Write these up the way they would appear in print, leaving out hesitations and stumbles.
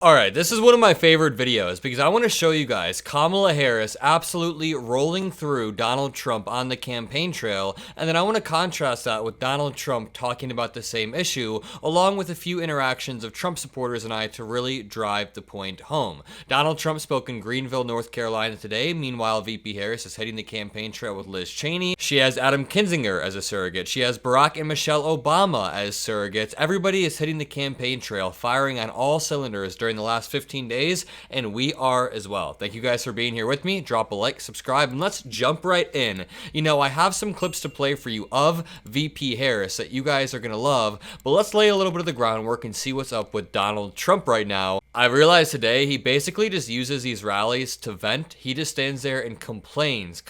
Alright, this is one of my favorite videos because I want to show you guys Kamala Harris absolutely rolling through Donald Trump on the campaign trail, and then I want to contrast that with Donald Trump talking about the same issue, along with a few interactions of Trump supporters and I to really drive the point home. Donald Trump spoke in Greenville, North Carolina today. Meanwhile, VP Harris is hitting the campaign trail with Liz Cheney. She has Adam Kinzinger as a surrogate. She has Barack and Michelle Obama as surrogates. Everybody is hitting the campaign trail, firing on all cylinders during the last 15 days, and we are as well. Thank you guys for being here with me. Drop a like, subscribe, and let's jump right in. You know, I have some clips to play for you of VP Harris that you guys are gonna love, but let's lay a little bit of the groundwork and see what's up with Donald Trump right now. I realized today he basically just uses these rallies to vent. He just stands there and complains,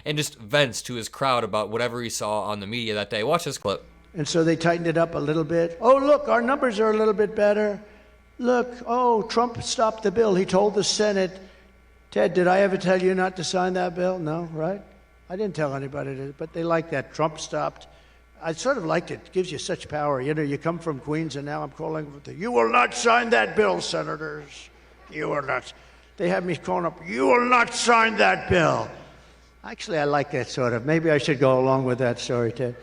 and just vents to his crowd about whatever he saw on the media that day. Watch this clip. And so they tightened it up a little bit. Oh, look, our numbers are a little bit better. Look, oh, Trump stopped the bill. He told the Senate, Ted, did I ever tell you not to sign that bill? No, right? I didn't tell anybody to, but they like that. Trump stopped. I sort of liked it. It gives you such power. You know, you come from Queens, and now I'm calling them, you will not sign that bill, senators. You will not. They have me calling up, you will not sign that bill. Actually, I like that sort of. Maybe I should go along with that story, Ted.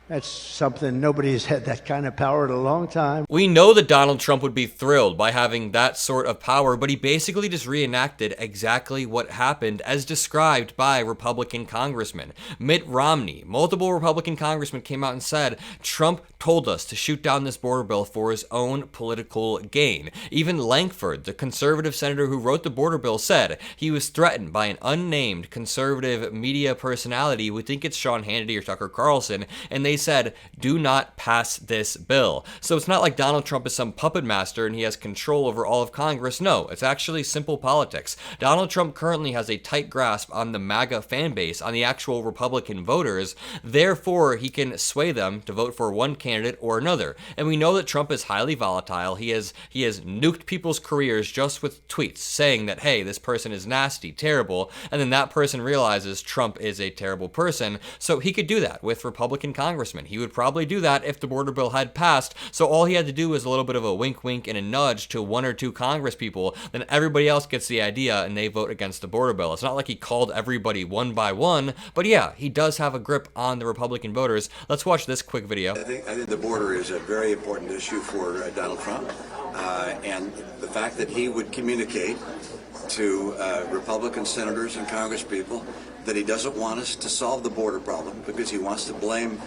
That's something, nobody's had that kind of power in a long time. We know that Donald Trump would be thrilled by having that sort of power, but he basically just reenacted exactly what happened as described by Republican congressmen. Mitt Romney, multiple Republican congressmen came out and said, Trump told us to shoot down this border bill for his own political gain. Even Lankford, the conservative senator who wrote the border bill, said he was threatened by an unnamed conservative media personality. We think it's Sean Hannity or Tucker Carlson, and they said, do not pass this bill. So it's not like Donald Trump is some puppet master and he has control over all of Congress. No, it's actually simple politics. Donald Trump currently has a tight grasp on the MAGA fan base, on the actual Republican voters. Therefore, he can sway them to vote for one candidate or another. And we know that Trump is highly volatile. He has nuked people's careers just with tweets saying that, hey, this person is nasty, terrible, and then that person realizes Trump is a terrible person. So he could do that with Republican congressmen. He would probably do that if the border bill had passed, so all he had to do was a little bit of a wink wink and a nudge to one or two Congress people, then everybody else gets the idea and they vote against the border bill. It's not like he called everybody one by one, but yeah, he does have a grip on the Republican voters. Let's watch this quick video. I think the border is a very important issue for Donald Trump, and the fact that he would communicate to Republican senators and Congress people that he doesn't want us to solve the border problem because he wants to blame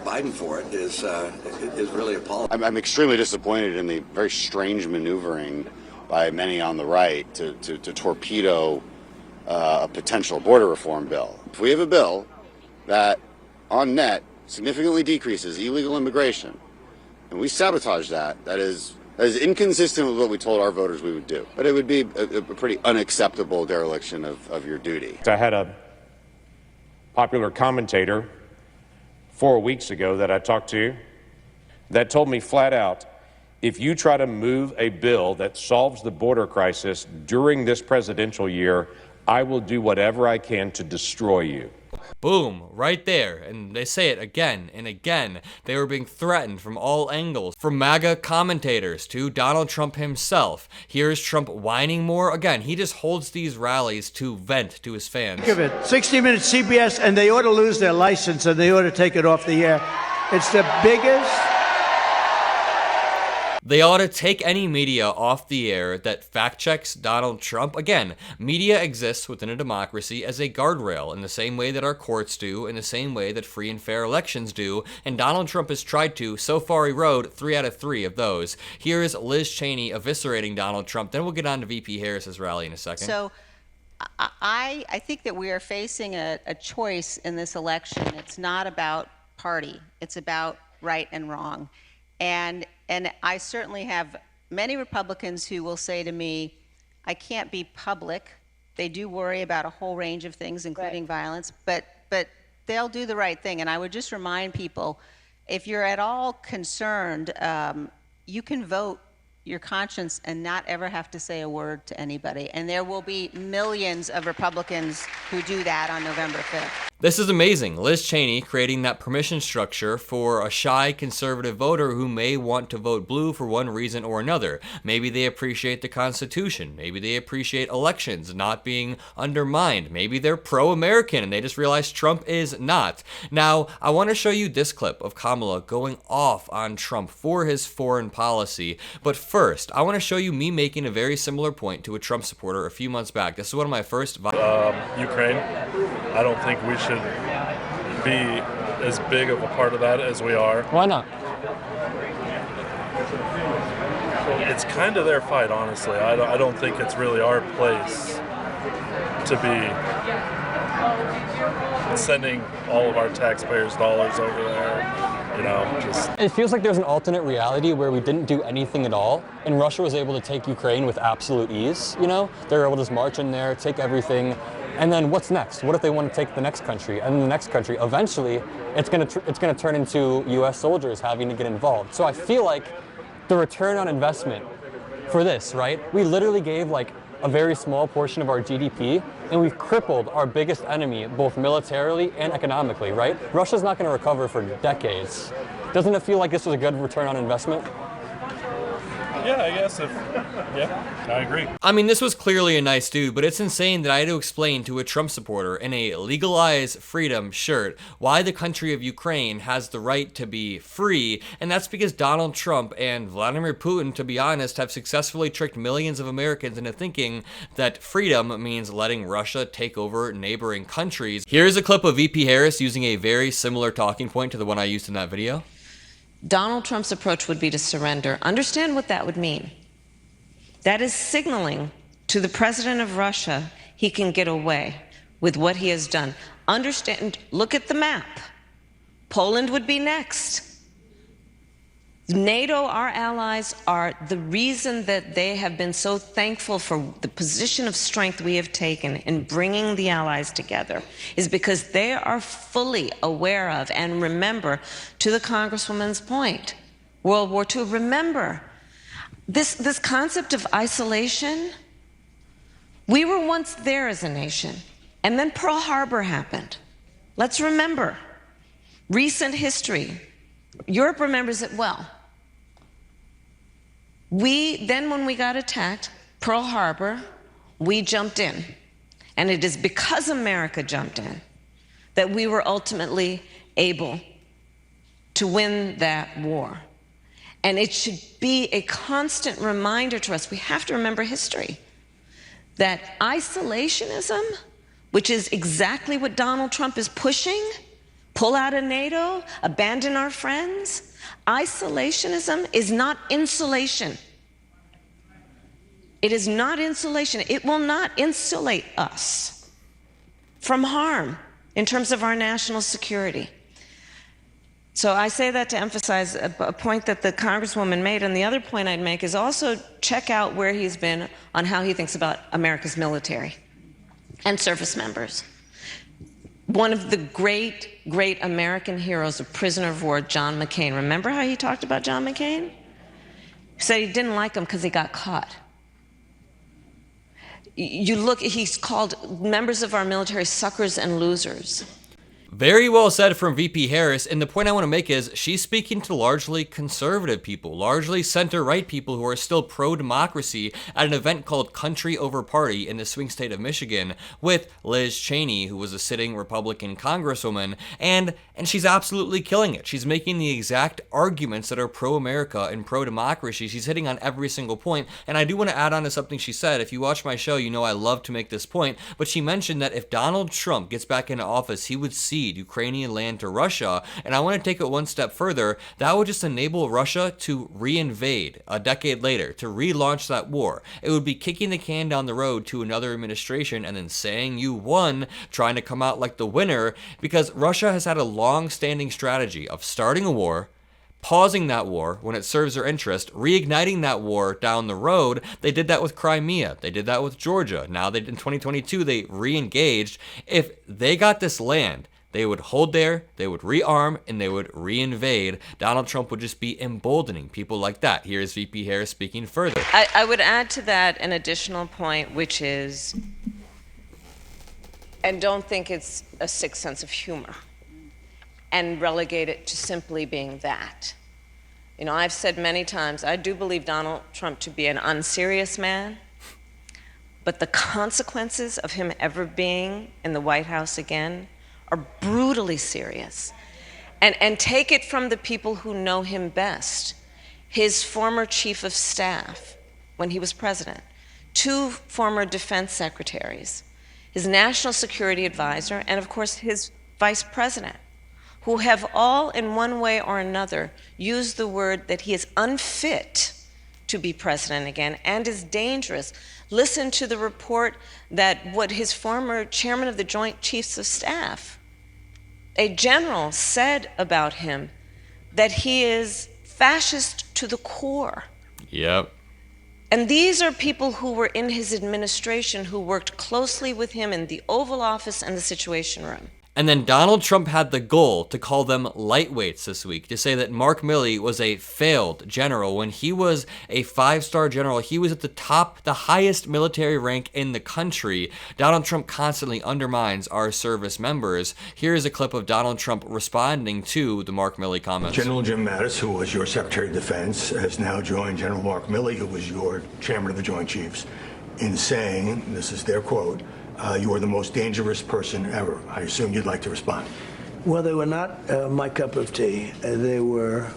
Biden for it is really appalling. I'm extremely disappointed in the very strange maneuvering by many on the right to torpedo a potential border reform bill. If we have a bill that, on net, significantly decreases illegal immigration, and we sabotage that, that is inconsistent with what we told our voters we would do. But it would be a pretty unacceptable dereliction of your duty. I had a popular commentator 4 weeks ago that I talked to that told me flat out, if you try to move a bill that solves the border crisis during this presidential year, I will do whatever I can to destroy you. Boom, right there. And they say it again and again. They were being threatened from all angles, from MAGA commentators to Donald Trump himself. Here's Trump whining more. Again, he just holds these rallies to vent to his fans. Think of it, 60 Minutes, CBS, and they ought to lose their license and they ought to take it off the air. It's the biggest. They ought to take any media off the air that fact checks Donald Trump. Again, media exists within a democracy as a guardrail in the same way that our courts do, in the same way that free and fair elections do, and Donald Trump has tried to. So far, he rode 3 out of 3 of those. Here is Liz Cheney eviscerating Donald Trump. Then we'll get on to VP Harris's rally in a second. So I think that we are facing a choice in this election. It's not about party. It's about right and wrong. And I certainly have many Republicans who will say to me, I can't be public. They do worry about a whole range of things, including violence, but they'll do the right thing. And I would just remind people, if you're at all concerned, you can vote your conscience and not ever have to say a word to anybody. And there will be millions of Republicans who do that on November 5th. This is amazing. Liz Cheney creating that permission structure for a shy conservative voter who may want to vote blue for one reason or another. Maybe they appreciate the Constitution. Maybe they appreciate elections not being undermined. Maybe they're pro-American and they just realize Trump is not. Now, I want to show you this clip of Kamala going off on Trump for his foreign policy. But first, I want to show you me making a very similar point to a Trump supporter a few months back. This is one of my first... Ukraine. I don't think we should be as big of a part of that as we are. Why not? It's kind of their fight, honestly. I don't think it's really our place to be sending all of our taxpayers' dollars over there. You know, just... It feels like there's an alternate reality where we didn't do anything at all, and Russia was able to take Ukraine with absolute ease, you know? They were able to just march in there, take everything, and then what's next? What if they want to take the next country, and then the next country? Eventually, it's gonna turn into U.S. soldiers having to get involved. So I feel like the return on investment for this, right? We literally gave like a very small portion of our GDP, and we've crippled our biggest enemy, both militarily and economically, right? Russia's not going to recover for decades. Doesn't it feel like this was a good return on investment? Yeah, I guess yeah, I agree. I mean, this was clearly a nice dude, but it's insane that I had to explain to a Trump supporter in a legalize freedom shirt why the country of Ukraine has the right to be free, and that's because Donald Trump and Vladimir Putin, to be honest, have successfully tricked millions of Americans into thinking that freedom means letting Russia take over neighboring countries. Here's a clip of VP Harris using a very similar talking point to the one I used in that video. Donald Trump's approach would be to surrender. Understand what that would mean. That is signaling to the president of Russia he can get away with what he has done. Understand, look at the map. Poland would be next. NATO, our allies, are the reason that they have been so thankful for the position of strength we have taken in bringing the allies together is because they are fully aware of and remember, to the Congresswoman's point, World War II. Remember, this concept of isolation, we were once there as a nation, and then Pearl Harbor happened. Let's remember, recent history. Europe remembers it well. When we got attacked, Pearl Harbor, we jumped in. And it is because America jumped in that we were ultimately able to win that war. And it should be a constant reminder to us, we have to remember history, that isolationism, which is exactly what Donald Trump is pushing, pull out of NATO, abandon our friends, isolationism is not insulation. It is not insulation. It will not insulate us from harm in terms of our national security. So I say that to emphasize a point that the Congresswoman made, and the other point I'd make is also check out where he's been on how he thinks about America's military and service members. One of the great American heroes, a prisoner of war, John McCain. Remember how he talked about John McCain? He said he didn't like him because he got caught. You look, he's called members of our military suckers and losers. Very well said from VP Harris, and the point I want to make is she's speaking to largely conservative people, largely center-right people who are still pro-democracy at an event called Country Over Party in the swing state of Michigan with Liz Cheney, who was a sitting Republican congresswoman, and she's absolutely killing it. She's making the exact arguments that are pro-America and pro-democracy. She's hitting on every single point, and I do want to add on to something she said. If you watch my show, you know I love to make this point, but she mentioned that if Donald Trump gets back into office, he would cede Ukrainian land to Russia, and I want to take it one step further. That would just enable Russia to reinvade a decade later, to relaunch that war. It would be kicking the can down the road to another administration and then saying you won, trying to come out like the winner, because Russia has had a long-standing strategy of starting a war, pausing that war when it serves their interest, reigniting that war down the road. They did that with Crimea. They did that with Georgia. Now in 2022, they re-engaged. If they got this land, they would hold there, they would rearm, and they would reinvade. Donald Trump would just be emboldening people like that. Here's VP Harris speaking further. I would add to that an additional point, which is and don't think it's a sick sense of humor and relegate it to simply being that. You know, I've said many times, I do believe Donald Trump to be an unserious man, but the consequences of him ever being in the White House again are brutally serious. And take it from the people who know him best. His former chief of staff, when he was president, 2 former defense secretaries, his national security advisor, and of course his vice president, who have all in one way or another used the word that he is unfit to be president again and is dangerous. Listen to the report that what his former chairman of the Joint Chiefs of Staff, a general, said about him, that he is fascist to the core. Yep. And these are people who were in his administration, who worked closely with him in the Oval Office and the Situation Room. And then Donald Trump had the goal to call them lightweights this week, to say that Mark Milley was a failed general when he was a 5-star general. He was at the top, the highest military rank in the country. Donald Trump constantly undermines our service members. Here is a clip of Donald Trump responding to the Mark Milley comments. General Jim Mattis, who was your Secretary of Defense, has now joined General Mark Milley, who was your Chairman of the Joint Chiefs, in saying, this is their quote, you are the most dangerous person ever. I assume you'd like to respond. Well, they were not my cup of tea. They were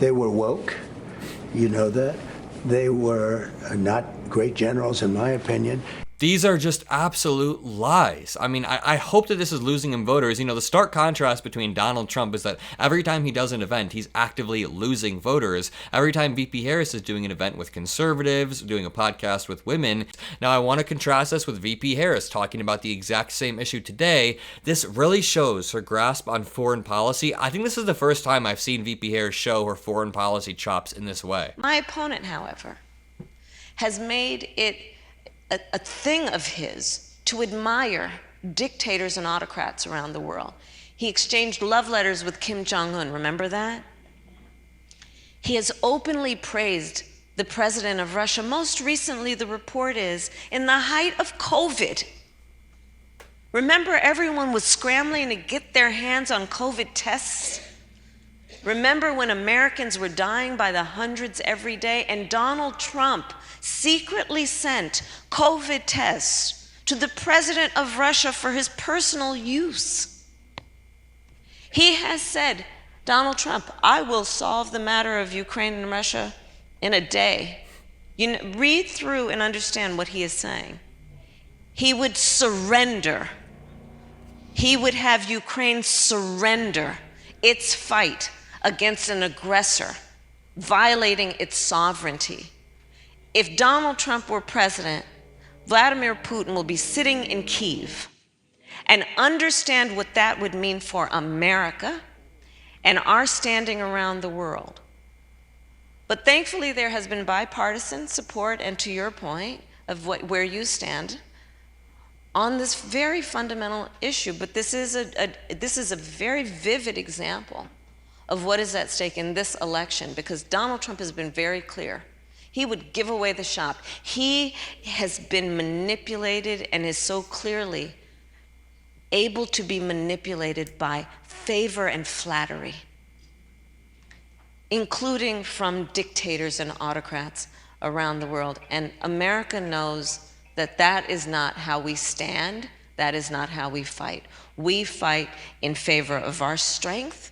woke. You know that. They were not great generals, in my opinion. These are just absolute lies. I mean, I hope that this is losing him voters. You know, the stark contrast between Donald Trump is that every time he does an event, he's actively losing voters. Every time VP Harris is doing an event with conservatives, doing a podcast with women. Now, I want to contrast this with VP Harris talking about the exact same issue today. This really shows her grasp on foreign policy. I think this is the first time I've seen VP Harris show her foreign policy chops in this way. My opponent, however, has made it a thing of his to admire dictators and autocrats around the world. He exchanged love letters with Kim Jong-un, remember that? He has openly praised the president of Russia. Most recently, the report is, in the height of COVID. Remember, everyone was scrambling to get their hands on COVID tests? Remember when Americans were dying by the hundreds every day, and Donald Trump secretly sent COVID tests to the president of Russia for his personal use? He has said, Donald Trump, I will solve the matter of Ukraine and Russia in a day. You know, read through and understand what he is saying. He would surrender. He would have Ukraine surrender its fight against an aggressor, violating its sovereignty. If Donald Trump were president, Vladimir Putin will be sitting in Kyiv and understand what that would mean for America and our standing around the world. But thankfully, there has been bipartisan support, and to your point of where you stand on this very fundamental issue. But this is a very vivid example of what is at stake in this election, because Donald Trump has been very clear. He would give away the shop. He has been manipulated and is so clearly able to be manipulated by favor and flattery, including from dictators and autocrats around the world. And America knows that that is not how we stand. That is not how we fight. We fight in favor of our strength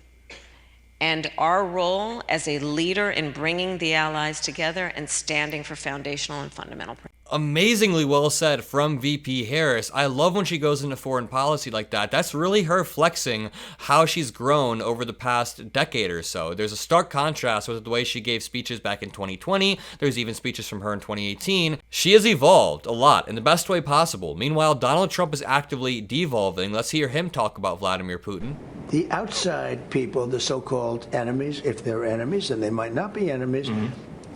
and our role as a leader in bringing the allies together and standing for foundational and fundamental principles. Amazingly well said from VP Harris. I love when she goes into foreign policy like that. That's really her flexing how she's grown over the past decade or so. There's a stark contrast with the way she gave speeches back in 2020. There's even speeches from her in 2018. She has evolved a lot in the best way possible. Meanwhile, Donald Trump is actively devolving. Let's hear him talk about Vladimir Putin. The outside people, the so-called enemies, if they're enemies, and they might not be enemies,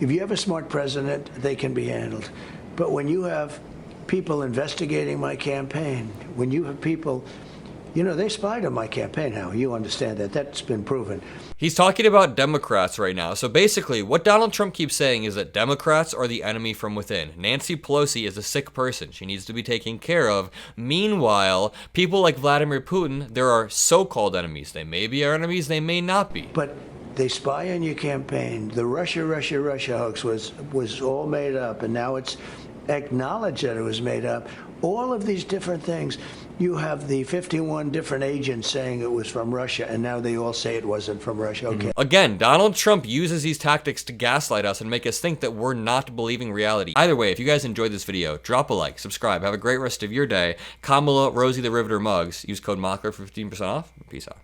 if you have a smart president, they can be handled. But when you have people investigating my campaign, when you have people, you know, they spied on my campaign, how you understand that. That's been proven. He's talking about Democrats right now. So basically, what Donald Trump keeps saying is that Democrats are the enemy from within. Nancy Pelosi is a sick person. She needs to be taken care of. Meanwhile, people like Vladimir Putin, there are so-called enemies. They may be our enemies, they may not be. But they spy on your campaign. The Russia hoax was all made up, and now it's acknowledged that it was made up. All of these different things. You have the 51 different agents saying it was from Russia, and now they all say it wasn't from Russia. Okay. Again, Donald Trump uses these tactics to gaslight us and make us think that we're not believing reality. Either way, if you guys enjoyed this video, drop a like, subscribe, have a great rest of your day. Kamala, Rosie the Riveter mugs. Use code Mockler for 15% off. Peace out.